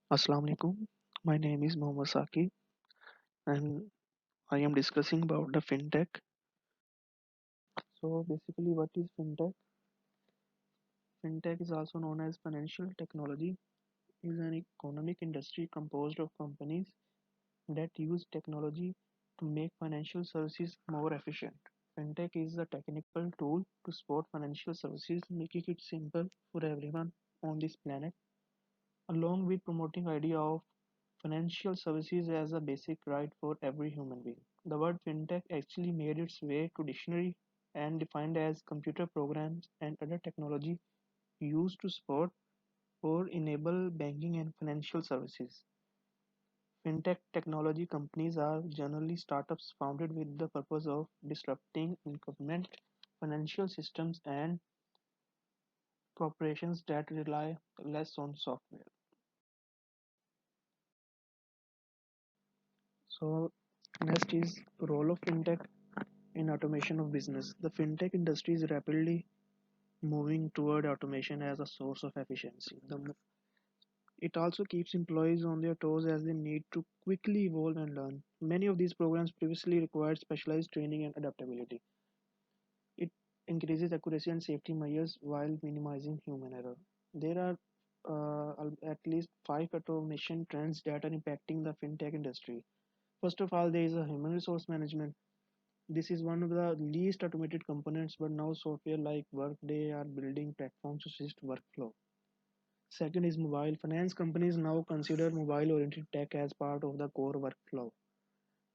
Assalamu alaikum. My name is Mohammad Saki and I am discussing about the fintech. So basically what is fintech? Fintech is also known as financial technology is an economic industry composed of companies that use technology to make financial services more efficient. Fintech is a technical tool to support financial services, making it simple for everyone on this planet, along with promoting idea of financial services as a basic right for every human being. The word fintech actually made its way to dictionary and defined as computer programs and other technology used to support or enable banking and financial services. Fintech technology companies are generally startups founded with the purpose of disrupting incumbent financial systems and corporations that rely less on software. So next is role of fintech in automation of business. The fintech industry is rapidly moving toward automation as a source of efficiency. It also keeps employees on their toes as they need to quickly evolve and learn. Many of these programs previously required specialized training and adaptability. It increases accuracy and safety measures while minimizing human error. There are at least five automation trends that are impacting the fintech industry. First of all, there is a human resource management. This is one of the least automated components, but now software like Workday are building platforms to assist workflow. Second is mobile. Finance companies now consider mobile oriented tech as part of the core workflow.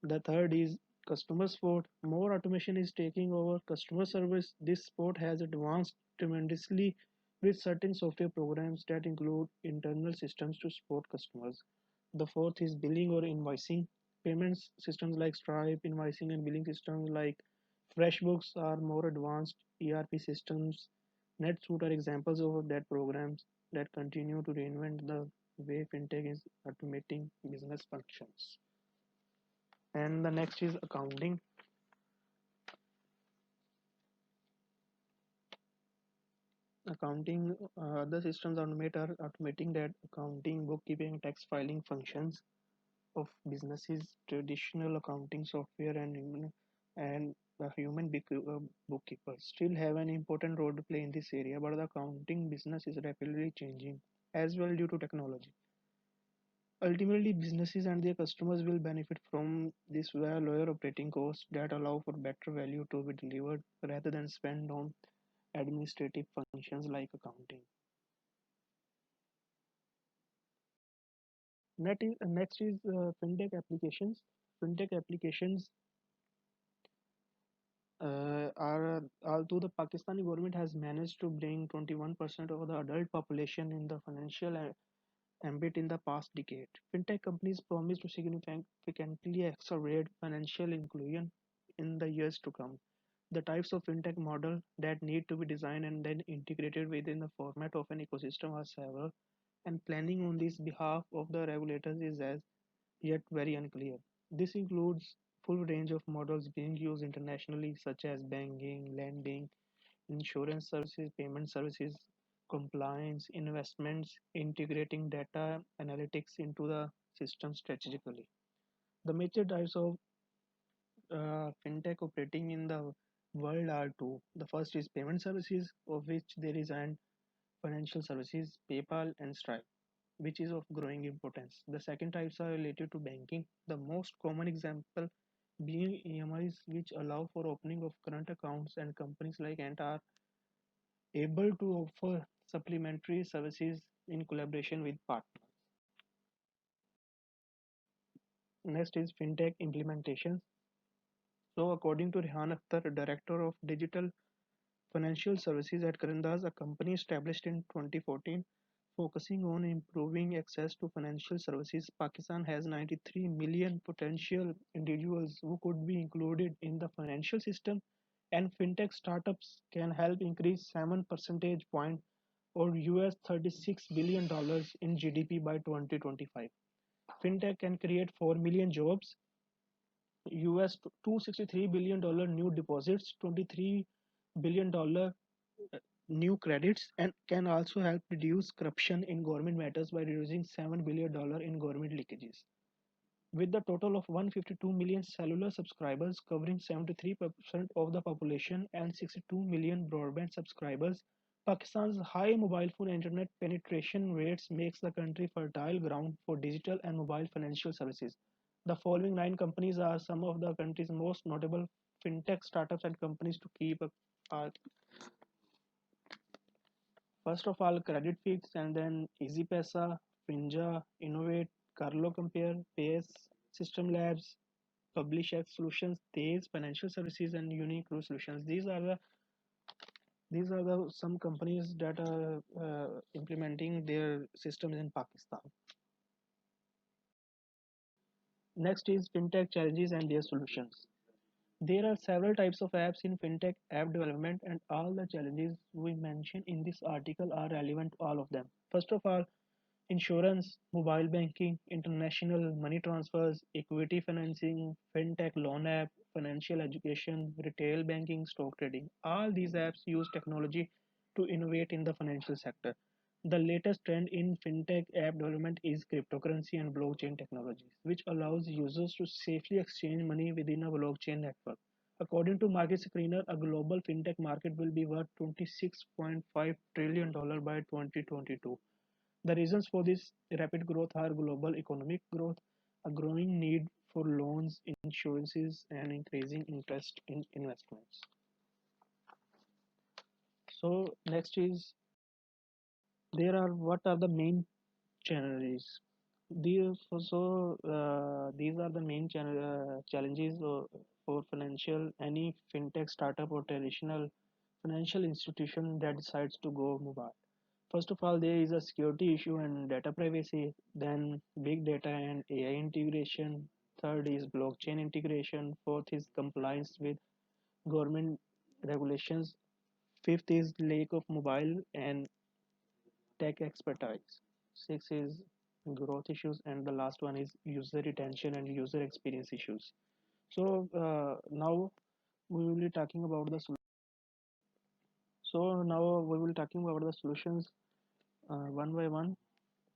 The third is customer support. More automation is taking over customer service. This support has advanced tremendously with certain software programs that include internal systems to support customers. The fourth is billing or invoicing. Payments systems like Stripe, invoicing, and billing systems like FreshBooks are more advanced. ERP systems, NetSuite are examples of that programs that continue to reinvent the way fintech is automating business functions. And the next is accounting. Other systems are automating that accounting, bookkeeping, tax filing functions of businesses. Traditional accounting software and the bookkeepers still have an important role to play in this area, but the accounting business is rapidly changing as well due to technology. Ultimately, businesses and their customers will benefit from this via lower operating costs that allow for better value to be delivered rather than spend on administrative functions like accounting. Next is fintech applications. Fintech applications although the Pakistani government has managed to bring 21% of the adult population in the financial ambit in the past decade. Fintech companies promise to significantly accelerate financial inclusion in the years to come. The types of fintech model that need to be designed and then integrated within the format of an ecosystem are several, and planning on this behalf of the regulators is as yet very unclear. This includes full range of models being used internationally such as banking, lending, insurance services, payment services, compliance, investments, integrating data analytics into the system strategically. The major types of fintech operating in the world are two. The first is payment services, of which there is an financial services, PayPal and Stripe, which is of growing importance. The second types are related to banking. The most common example being EMIs, which allow for opening of current accounts, and companies like Ant are able to offer supplementary services in collaboration with partners. Next is fintech implementations. So, according to Rehan Akhtar, director of digital financial services at Karandaz, a company established in 2014, focusing on improving access to financial services, Pakistan has 93 million potential individuals who could be included in the financial system, and fintech startups can help increase 7 percentage point or US $36 billion in GDP by 2025. Fintech can create 4 million jobs, US $263 billion new deposits, $23 billion new credits and can also help reduce corruption in government matters by reducing $7 billion in government leakages. With the total of 152 million cellular subscribers covering 73% of the population and 62 million broadband subscribers, Pakistan's high mobile phone internet penetration rates makes the country fertile ground for digital and mobile financial services. The following nine companies are some of the country's most notable fintech startups and companies to keep a first of all, Credit Fix, and then Easy Pesa, Finja, Innovate, Carlo Compare, Pace, System Labs, Publish X Solutions, Tejas Financial Services, and Unique Crew Solutions. These are the some companies that are implementing their systems in Pakistan. Next is fintech challenges and their solutions. There are several types of apps in fintech app development, and all the challenges we mention in this article are relevant to all of them. First of all, insurance, mobile banking, international money transfers, equity financing, fintech loan app, financial education, retail banking, stock trading. All these apps use technology to innovate in the financial sector. The latest trend in fintech app development is cryptocurrency and blockchain technologies, which allows users to safely exchange money within a blockchain network. According to Market Screener, a global fintech market will be worth $26.5 trillion by 2022. The reasons for this rapid growth are global economic growth, a growing need for loans, insurances, and increasing interest in investments. So next is there are what are the main challenges? These are the main challenges for financial any fintech startup or traditional financial institution that decides to go mobile. First of all, there is a security issue and data privacy, then big data and AI integration. Third is blockchain integration. Fourth is compliance with government regulations. Fifth is lack of mobile and tech expertise. Six is growth issues, and the last one is user retention and user experience issues. So now we will be talking about the solutions one by one.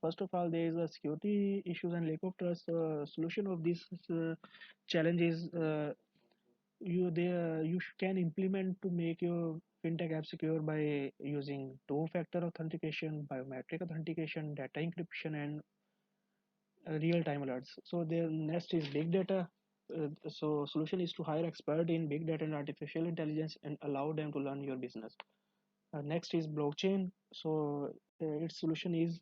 First of all, there is a security issues and lack of trust. Solution of this challenge is you can implement to make your fintech app secure by using two-factor authentication, biometric authentication, data encryption, and real-time alerts. So the next is big data. So solution is to hire expert in big data and artificial intelligence and allow them to learn your business. Next is blockchain. So its solution is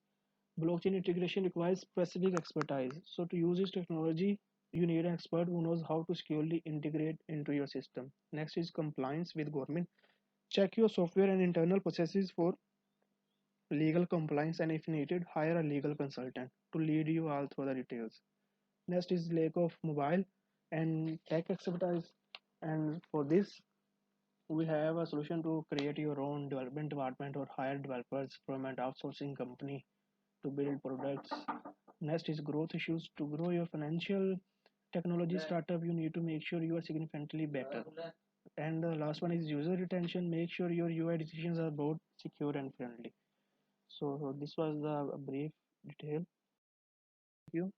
blockchain integration requires specific expertise. So to use this technology, you need an expert who knows how to securely integrate into your system. Next is compliance with government. Check your software and internal processes for legal compliance, and if needed, hire a legal consultant to lead you all through the details. Next is lack of mobile and tech expertise. And for this, we have a solution to create your own development department or hire developers from an outsourcing company to build products. Next is growth issues. To grow your financial technology startup, you need to make sure you are significantly better. And the last one is user retention. Make sure your UI decisions are both secure and friendly. So this was the brief detail. Thank you.